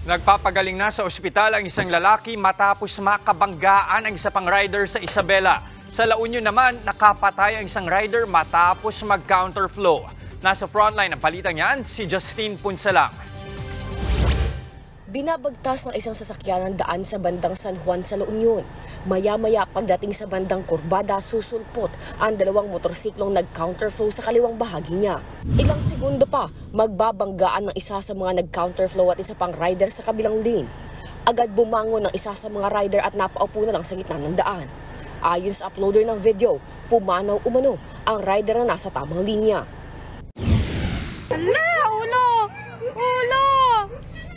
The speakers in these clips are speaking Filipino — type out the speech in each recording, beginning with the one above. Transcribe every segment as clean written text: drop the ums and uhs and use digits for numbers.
Nagpapagaling na sa ospital ang isang lalaki matapos makabanggaan ang isa pang rider sa Isabela. Sa La Union naman, nakapatay ang isang rider matapos mag-counterflow. Nasa frontline ng balitang yan, si Justine Punsalang. Binabagtas ng isang sasakyan ng daan sa bandang San Juan sa La Union. Maya-maya pagdating sa bandang Kurbada, susulpot ang dalawang motorsiklong nag-counterflow sa kaliwang bahagi niya. Ilang segundo pa, magbabanggaan ng isa sa mga nag-counterflow at isa pang rider sa kabilang lane. Agad bumangon ng isa sa mga rider at napaupo na lang sa gitna ng daan. Ayon sa uploader ng video, pumanaw umano ang rider na nasa tamang linya.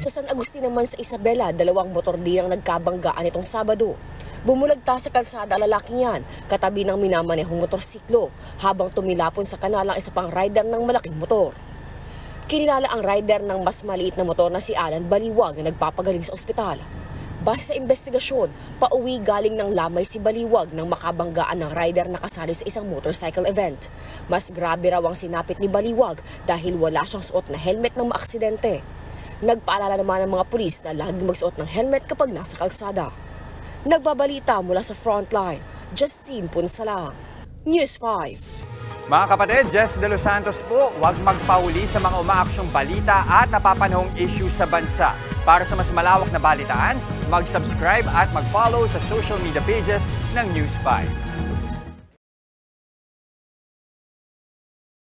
Sa San Agustin naman sa Isabela, dalawang motor din ang nagkabanggaan itong Sabado. Bumulagta sa kalsada ang lalaking yan, katabi ng minamanehong motorsiklo, habang tumilapon sa kanal ang isa pang rider ng malaking motor. Kinilala ang rider ng mas maliit na motor na si Alan Baliwag na nagpapagaling sa ospital. Base sa investigasyon, pauwi galing ng Lamay si Baliwag nang makabanggaan ng rider na kasali sa isang motorcycle event. Mas grabe raw ang sinapit ni Baliwag dahil wala siyang suot na helmet ng maaksidente. Nagpaalala naman ng mga pulis na laging magsuot ng helmet kapag nasa kalsada. Nagbabalita mula sa frontline, Justine Punsalang, News 5. Mga kapatid, Jess De Los Santos po, huwag magpahuli sa mga umaaksyong balita at napapanahong issue sa bansa. Para sa mas malawak na balitaan, mag-subscribe at mag-follow sa social media pages ng News 5.